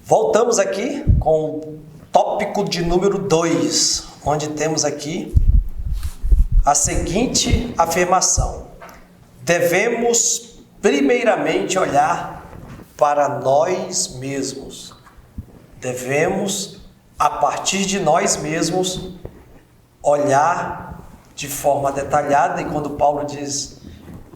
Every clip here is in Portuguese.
Voltamos aqui com o tópico de número 2, onde temos aqui a seguinte afirmação: devemos primeiramente olhar para nós mesmos. Devemos, a partir de nós mesmos, olhar de forma detalhada. E quando Paulo diz,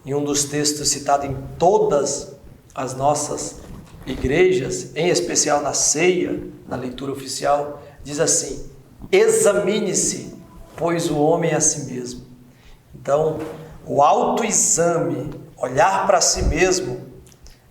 em um dos textos citado em todas as nossas igrejas, em especial na ceia, na leitura oficial, diz assim: examine-se, pois o homem é a si mesmo. Então, o autoexame, olhar para si mesmo,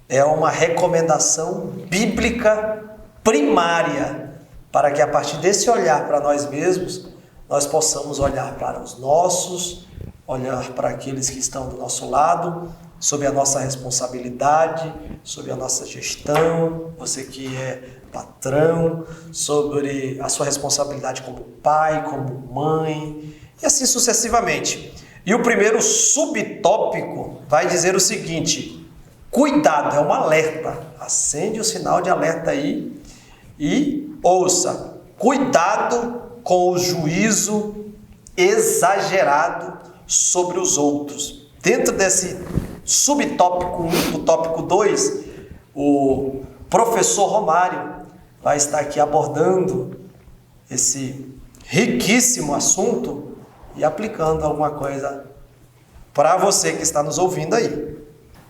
é uma recomendação bíblica primária, para que a partir desse olhar para nós mesmos, nós possamos olhar para os nossos, olhar para aqueles que estão do nosso lado, sobre a nossa responsabilidade, sobre a nossa gestão, você que é patrão, sobre a sua responsabilidade como pai, como mãe, e assim sucessivamente. E o primeiro subtópico vai dizer o seguinte: cuidado, é um alerta. Acende o sinal de alerta aí e ouça: cuidado com o juízo exagerado sobre os outros. Dentro desse subtópico 1 do tópico 2, o professor Romário vai estar aqui abordando esse riquíssimo assunto e aplicando alguma coisa para você que está nos ouvindo aí.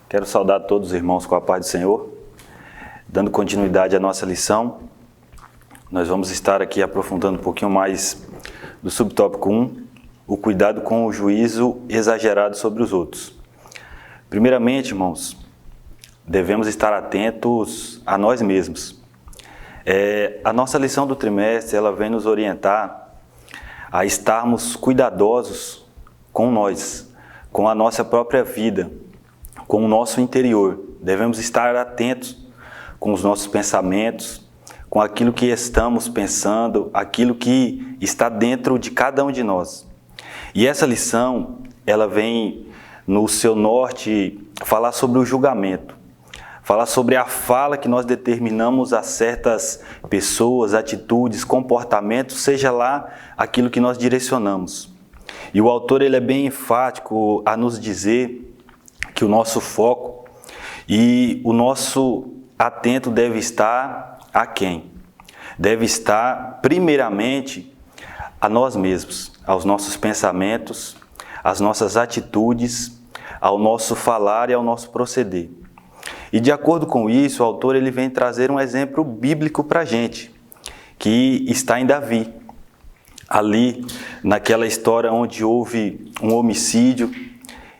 Quero saudar todos os irmãos com a paz do Senhor. Dando continuidade à nossa lição, nós vamos estar aqui aprofundando um pouquinho mais do subtópico 1, o cuidado com o juízo exagerado sobre os outros. Primeiramente, irmãos, devemos estar atentos a nós mesmos. A nossa lição do trimestre, ela vem nos orientar a estarmos cuidadosos com nós, com a nossa própria vida, com o nosso interior. Devemos estar atentos com os nossos pensamentos, com aquilo que estamos pensando, aquilo que está dentro de cada um de nós. E essa lição, ela vem no seu norte falar sobre o julgamento, falar sobre a fala que nós determinamos a certas pessoas, atitudes, comportamentos, seja lá aquilo que nós direcionamos. E o autor ele é bem enfático a nos dizer que o nosso foco e o nosso atento deve estar a quem? Deve estar primeiramente a nós mesmos, aos nossos pensamentos, às nossas atitudes, ao nosso falar e ao nosso proceder. E de acordo com isso, o autor ele vem trazer um exemplo bíblico para a gente, que está em Davi. Ali, naquela história onde houve um homicídio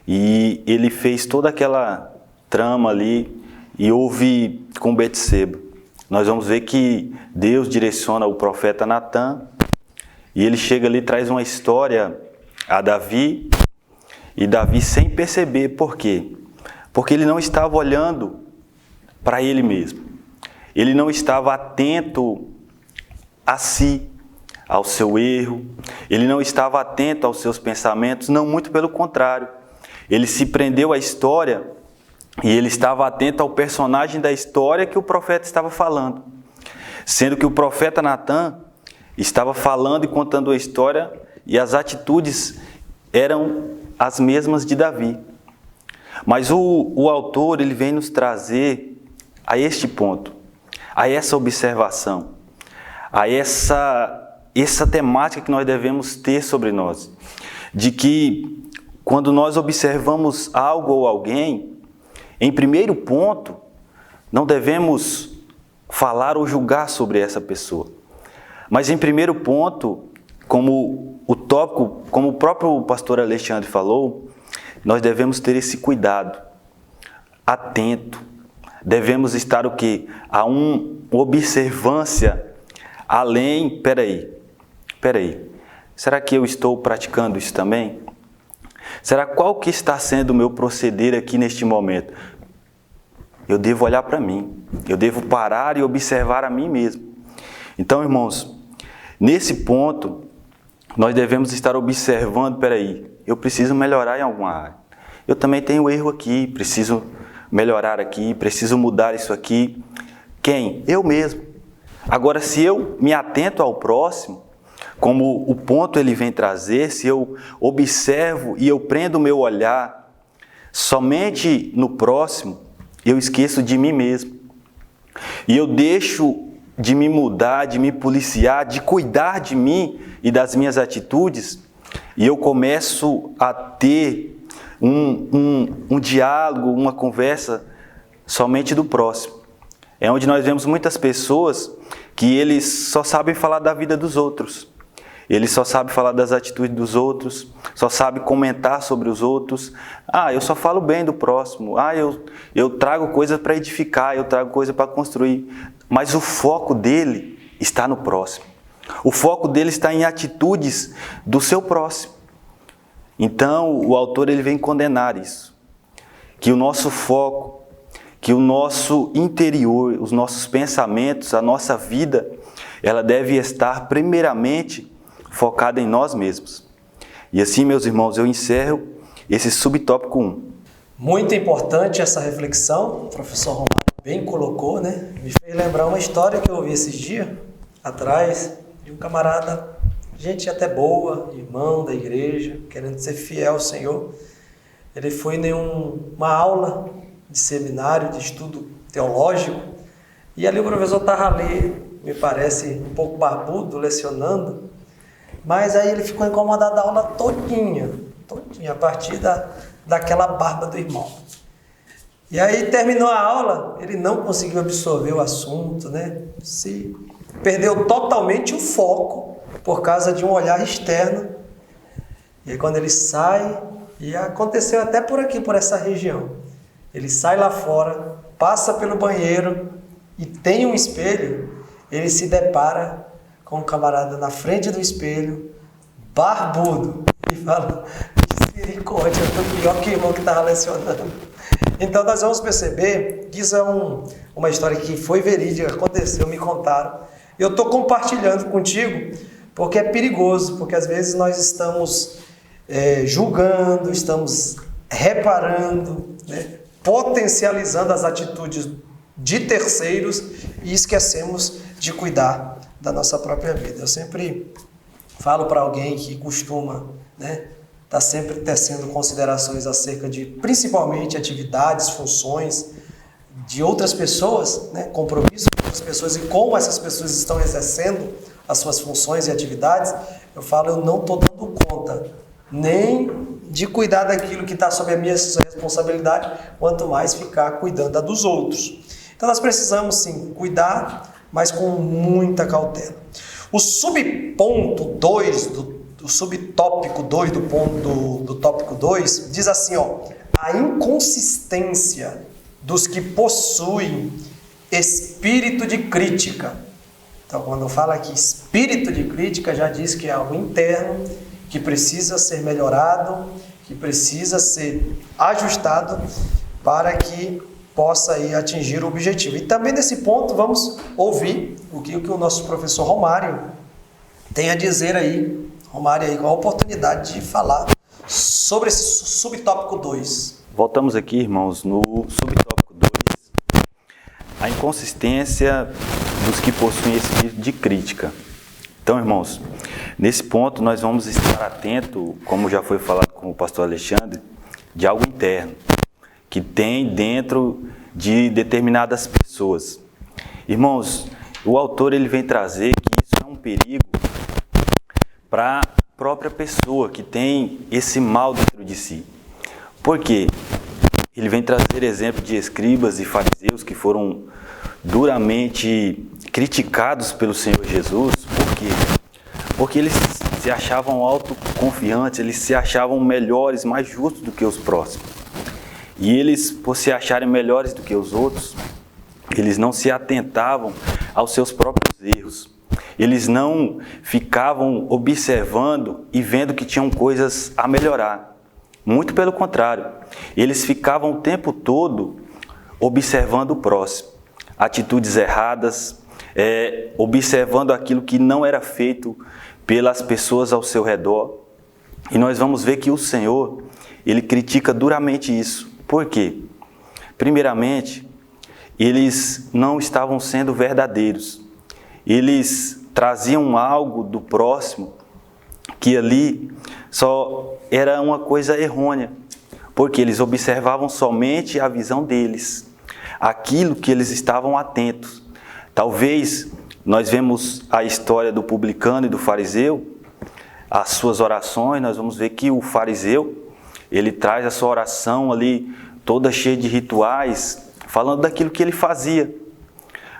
e ele fez toda aquela trama ali e houve com Betseba. Nós vamos ver que Deus direciona o profeta Natã e ele chega ali e traz uma história a Davi, e Davi sem perceber. Por quê? Porque ele não estava olhando para ele mesmo. Ele não estava atento a si, ao seu erro. Ele não estava atento aos seus pensamentos, não, muito pelo contrário. Ele se prendeu à história e ele estava atento ao personagem da história que o profeta estava falando. Sendo que o profeta Natã estava falando e contando a história e as atitudes eram as mesmas de Davi. Mas o autor ele vem nos trazer a este ponto, a essa observação, a essa temática que nós devemos ter sobre nós, de que quando nós observamos algo ou alguém, em primeiro ponto, não devemos falar ou julgar sobre essa pessoa. Mas em primeiro ponto, como o tópico, como o próprio pastor Alexandre falou, nós devemos ter esse cuidado, atento. Devemos estar o quê? A uma observância além. Peraí. Será que eu estou praticando isso também? Será qual que está sendo o meu proceder aqui neste momento? Eu devo olhar para mim. Eu devo parar e observar a mim mesmo. Então, irmãos, nesse ponto, nós devemos estar observando, eu preciso melhorar em alguma área. Eu também tenho erro aqui, preciso melhorar aqui, preciso mudar isso aqui. Quem? Eu mesmo. Agora, se eu me atento ao próximo, como o ponto ele vem trazer, se eu observo e eu prendo o meu olhar somente no próximo, eu esqueço de mim mesmo. E eu deixo de me mudar, de me policiar, de cuidar de mim e das minhas atitudes, e eu começo a ter um diálogo, uma conversa somente do próximo. É onde nós vemos muitas pessoas que eles só sabem falar da vida dos outros. Eles só sabem falar das atitudes dos outros, só sabem comentar sobre os outros. Eu só falo bem do próximo. Eu trago coisa para edificar, eu trago coisa para construir. Mas o foco dele está no próximo. O foco dele está em atitudes do seu próximo. Então, o autor ele vem condenar isso. Que o nosso foco, que o nosso interior, os nossos pensamentos, a nossa vida, ela deve estar primeiramente focada em nós mesmos. E assim, meus irmãos, eu encerro esse subtópico 1. Muito importante essa reflexão, o professor Romário bem colocou, né? Me fez lembrar uma história que eu ouvi esses dias atrás, de um camarada, gente até boa, irmão da igreja, querendo ser fiel ao Senhor. Ele foi em uma aula de seminário, de estudo teológico, e ali o professor estava ali, me parece um pouco barbudo, lecionando, mas aí ele ficou incomodado da aula todinha, a partir daquela barba do irmão. E aí terminou a aula, ele não conseguiu absorver o assunto, né? Se perdeu totalmente o foco por causa de um olhar externo. E aí quando ele sai, e aconteceu até por aqui, por essa região, ele sai lá fora, passa pelo banheiro e tem um espelho, ele se depara com um camarada na frente do espelho, barbudo, e fala: misericórdia, eu estou pior que o irmão que estava lecionando. Então nós vamos perceber que isso é uma história que foi verídica, aconteceu, me contaram. Eu estou compartilhando contigo porque é perigoso, porque às vezes nós estamos julgando, estamos reparando, né, potencializando as atitudes de terceiros e esquecemos de cuidar da nossa própria vida. Eu sempre falo para alguém que costuma, né, tá sempre tecendo considerações acerca de, principalmente, atividades, funções de outras pessoas, né, compromisso com outras pessoas e como essas pessoas estão exercendo as suas funções e atividades, eu falo, eu não estou dando conta nem de cuidar daquilo que está sob a minha responsabilidade, quanto mais ficar cuidando da dos outros. Então nós precisamos sim cuidar, mas com muita cautela. O subponto 2 do subtópico 2 do tópico 2 diz assim, a inconsistência dos que possuem espírito de crítica. Então, quando fala aqui espírito de crítica, já diz que é algo interno, que precisa ser melhorado, que precisa ser ajustado para que possa aí atingir o objetivo. E também nesse ponto vamos ouvir o que o nosso professor Romário tem a dizer aí. Romário aí com a oportunidade de falar sobre esse subtópico 2. Voltamos aqui, irmãos, no subtópico 2, a inconsistência dos que possuem espírito de crítica. Então, irmãos, nesse ponto nós vamos estar atentos, como já foi falado com o pastor Alexandre, de algo interno, que tem dentro de determinadas pessoas. Irmãos, o autor ele vem trazer que isso é um perigo para a própria pessoa que tem esse mal dentro de si. Por quê? Ele vem trazer exemplo de escribas e fariseus que foram duramente criticados pelo Senhor Jesus. Por quê? Porque eles se achavam autoconfiantes, eles se achavam melhores, mais justos do que os próximos. E eles, por se acharem melhores do que os outros, eles não se atentavam aos seus próprios erros. Eles não ficavam observando e vendo que tinham coisas a melhorar. Muito pelo contrário, eles ficavam o tempo todo observando o próximo. Atitudes erradas, observando aquilo que não era feito pelas pessoas ao seu redor. E nós vamos ver que o Senhor, ele critica duramente isso. Por quê? Primeiramente, eles não estavam sendo verdadeiros. eles traziam algo do próximo que ali só era uma coisa errônea, porque eles observavam somente a visão deles, aquilo que eles estavam atentos. Talvez nós vemos a história do publicano e do fariseu, as suas orações, nós vamos ver que o fariseu, ele traz a sua oração ali toda cheia de rituais, falando daquilo que ele fazia.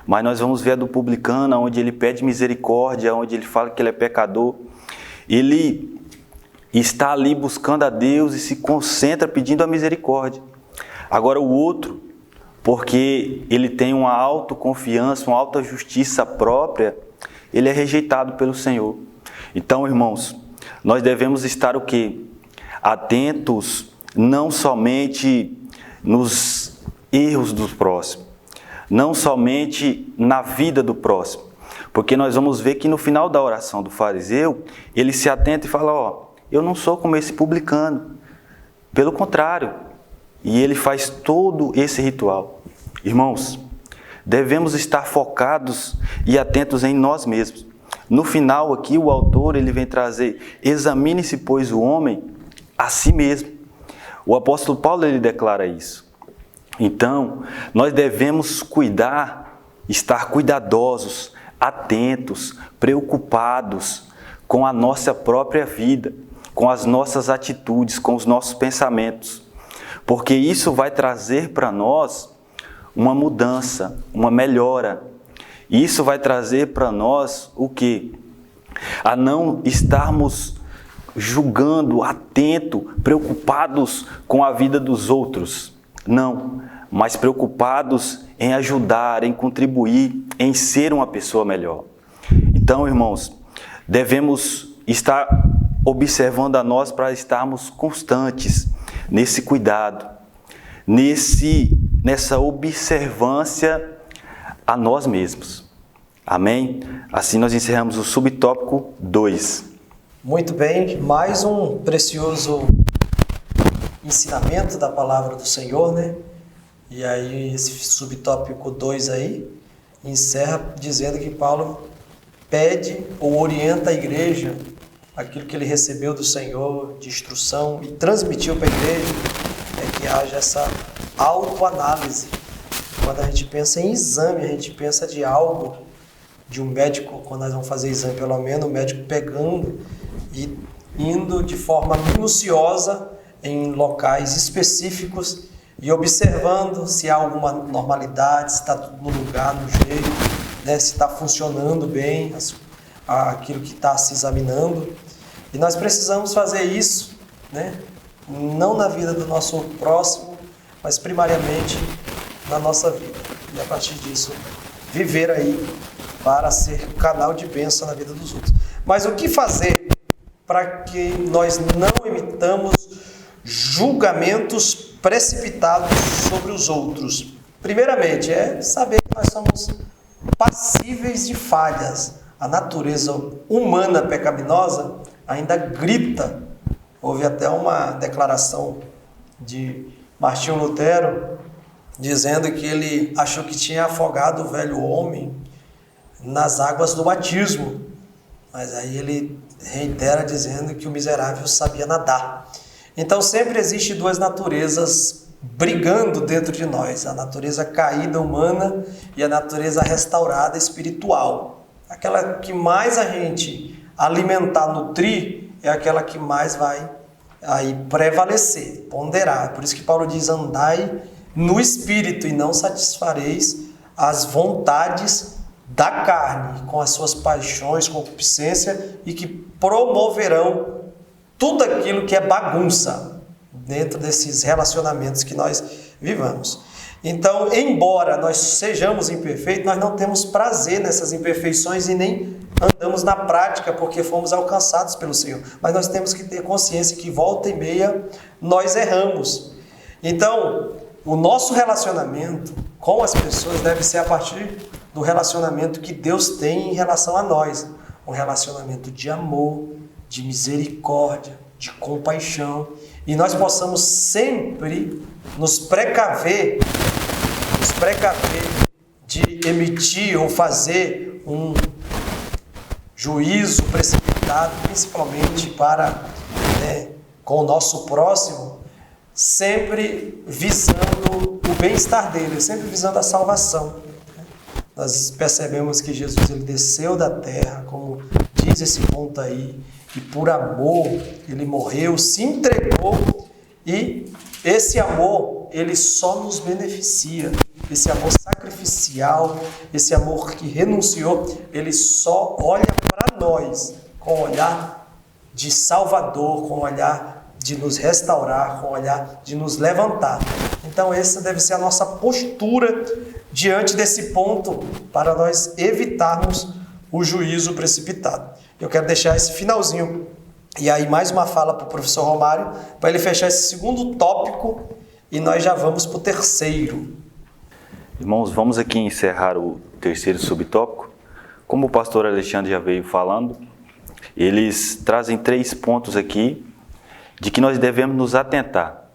Mas nós vamos ver a do publicano, onde ele pede misericórdia, onde ele fala que ele é pecador. Ele está ali buscando a Deus e se concentra pedindo a misericórdia. Agora o outro, porque ele tem uma autoconfiança, uma alta justiça própria, ele é rejeitado pelo Senhor. Então, irmãos, nós devemos estar o quê? Atentos não somente nos erros do próximo, não somente na vida do próximo, porque nós vamos ver que no final da oração do fariseu, ele se atenta e fala, eu não sou como esse publicano, pelo contrário, e ele faz todo esse ritual. Irmãos, devemos estar focados e atentos em nós mesmos. No final aqui o autor ele vem trazer, examine-se pois o homem a si mesmo. O apóstolo Paulo ele declara isso. Então, nós devemos cuidar, estar cuidadosos, atentos, preocupados com a nossa própria vida, com as nossas atitudes, com os nossos pensamentos. Porque isso vai trazer para nós uma mudança, uma melhora. Isso vai trazer para nós o quê? A não estarmos julgando, atento, preocupados com a vida dos outros. Não, mas preocupados em ajudar, em contribuir, em ser uma pessoa melhor. Então, irmãos, devemos estar observando a nós para estarmos constantes nesse cuidado, nessa observância a nós mesmos. Amém? Assim nós encerramos o subtópico 2. Muito bem, mais um precioso ensinamento da palavra do Senhor, né? E aí esse subtópico 2 aí encerra dizendo que Paulo pede ou orienta a igreja aquilo que ele recebeu do Senhor de instrução e transmitiu para a igreja, é que haja essa autoanálise. Quando a gente pensa em exame, a gente pensa de algo, de um médico, quando nós vamos fazer exame, pelo menos o médico pegando e indo de forma minuciosa em locais específicos e observando se há alguma normalidade, se está tudo no lugar, no jeito, né? Se está funcionando bem aquilo que está se examinando. E nós precisamos fazer isso, né? Não na vida do nosso próximo, mas primariamente na nossa vida. E a partir disso, viver aí para ser canal de bênção na vida dos outros. Mas o que fazer para que nós não emitamos julgamentos precipitados sobre os outros? Primeiramente, é saber que nós somos passíveis de falhas. A natureza humana pecaminosa ainda grita. Houve até uma declaração de Martinho Lutero dizendo que ele achou que tinha afogado o velho homem nas águas do batismo. Mas aí ele reitera dizendo que o miserável sabia nadar. Então sempre existe duas naturezas brigando dentro de nós, a natureza caída humana e a natureza restaurada espiritual. Aquela que mais a gente alimentar, nutrir, é aquela que mais vai aí prevalecer, ponderar. Por isso que Paulo diz, andai no Espírito e não satisfareis as vontades da carne, com as suas paixões, concupiscência, e que promoverão tudo aquilo que é bagunça dentro desses relacionamentos que nós vivamos. Então, embora nós sejamos imperfeitos, nós não temos prazer nessas imperfeições e nem andamos na prática porque fomos alcançados pelo Senhor. Mas nós temos que ter consciência que volta e meia nós erramos. Então, o nosso relacionamento com as pessoas deve ser a partir do relacionamento que Deus tem em relação a nós. Um relacionamento de amor, de misericórdia, de compaixão. E nós possamos sempre nos precaver de emitir ou fazer um juízo precipitado, principalmente para, com o nosso próximo, sempre visando o bem-estar dele, sempre visando a salvação. Nós percebemos que Jesus ele desceu da terra, como diz esse ponto aí, e por amor ele morreu, se entregou, e esse amor ele só nos beneficia. Esse amor sacrificial, esse amor que renunciou, ele só olha para nós com o olhar de Salvador, com o olhar de nos restaurar, com o olhar de nos levantar. Então essa deve ser a nossa postura diante desse ponto para nós evitarmos o juízo precipitado. Eu quero deixar esse finalzinho e aí mais uma fala para o professor Romário, para ele fechar esse segundo tópico e nós já vamos para o terceiro. Irmãos, vamos aqui encerrar o terceiro subtópico. Como o pastor Alexandre já veio falando, eles trazem 3 pontos aqui de que nós devemos nos atentar.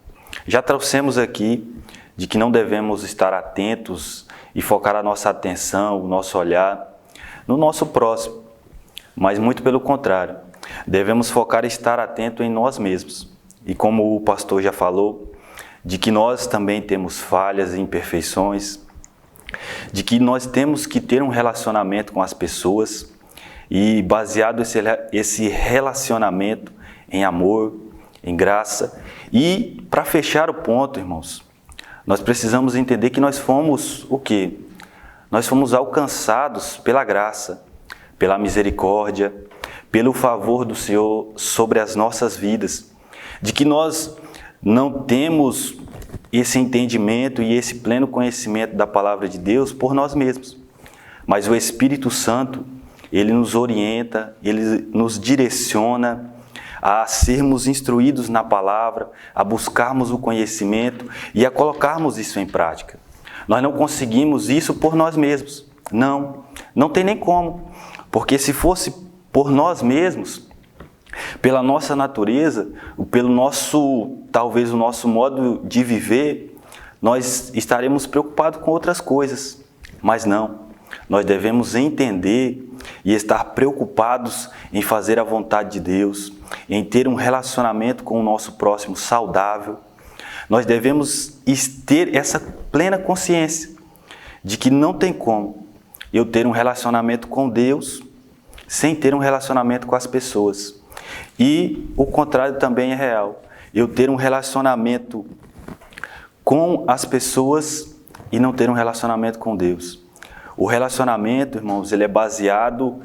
Já trouxemos aqui de que não devemos estar atentos e focar a nossa atenção, o nosso olhar no nosso próximo, mas muito pelo contrário, devemos focar e estar atento em nós mesmos. E como o pastor já falou, de que nós também temos falhas e imperfeições, de que nós temos que ter um relacionamento com as pessoas e baseado esse relacionamento em amor, em graça. E para fechar o ponto, irmãos, nós precisamos entender que nós fomos o quê? Nós fomos alcançados pela graça, pela misericórdia, pelo favor do Senhor sobre as nossas vidas, de que nós não temos esse entendimento e esse pleno conhecimento da palavra de Deus por nós mesmos. Mas o Espírito Santo, ele nos orienta, ele nos direciona a sermos instruídos na palavra, a buscarmos o conhecimento e a colocarmos isso em prática. Nós não conseguimos isso por nós mesmos. Não tem nem como. Porque se fosse por nós mesmos, pela nossa natureza, pelo nosso, talvez o nosso modo de viver, nós estaremos preocupados com outras coisas. Mas não, nós devemos entender e estar preocupados em fazer a vontade de Deus, em ter um relacionamento com o nosso próximo saudável. Nós devemos ter essa plena consciência de que não tem como eu ter um relacionamento com Deus sem ter um relacionamento com as pessoas. E o contrário também é real. Eu ter um relacionamento com as pessoas e não ter um relacionamento com Deus. O relacionamento, irmãos, ele é baseado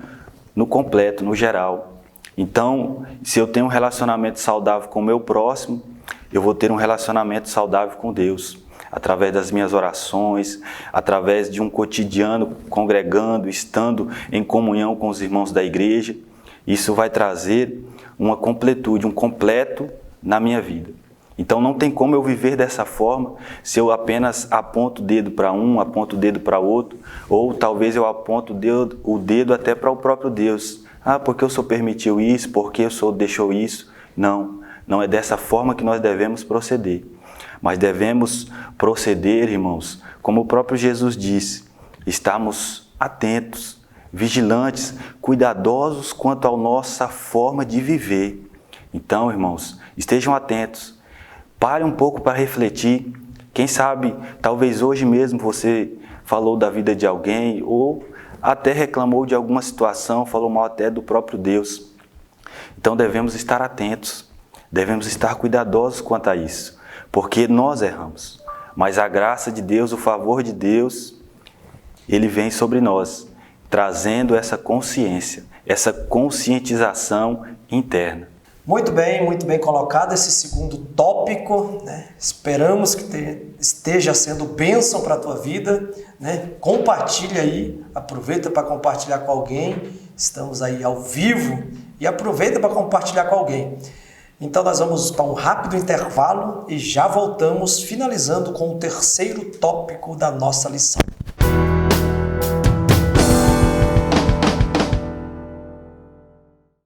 no completo, no geral. Então, se eu tenho um relacionamento saudável com o meu próximo, eu vou ter um relacionamento saudável com Deus. Através das minhas orações, através de um cotidiano congregando, estando em comunhão com os irmãos da igreja. Isso vai trazer uma completude, um completo na minha vida. Então não tem como eu viver dessa forma se eu apenas aponto o dedo para um, aponto o dedo para outro, ou talvez eu aponto o dedo até para o próprio Deus. Porque o Senhor permitiu isso, porque o Senhor deixou isso. Não é dessa forma que nós devemos proceder. Mas devemos proceder, irmãos, como o próprio Jesus disse, estarmos atentos, vigilantes, cuidadosos quanto à nossa forma de viver. Então, irmãos, estejam atentos, pare um pouco para refletir. Quem sabe, talvez hoje mesmo você falou da vida de alguém ou até reclamou de alguma situação, falou mal até do próprio Deus. Então devemos estar atentos, devemos estar cuidadosos quanto a isso, porque nós erramos. Mas a graça de Deus, o favor de Deus, ele vem sobre nós, trazendo essa consciência, essa conscientização interna. Muito bem colocado esse segundo tópico, né? Esperamos que esteja sendo bênção para a tua vida, né? Compartilha aí, aproveita para compartilhar com alguém, estamos aí ao vivo e aproveita para compartilhar com alguém. Então nós vamos para um rápido intervalo e já voltamos finalizando com o terceiro tópico da nossa lição.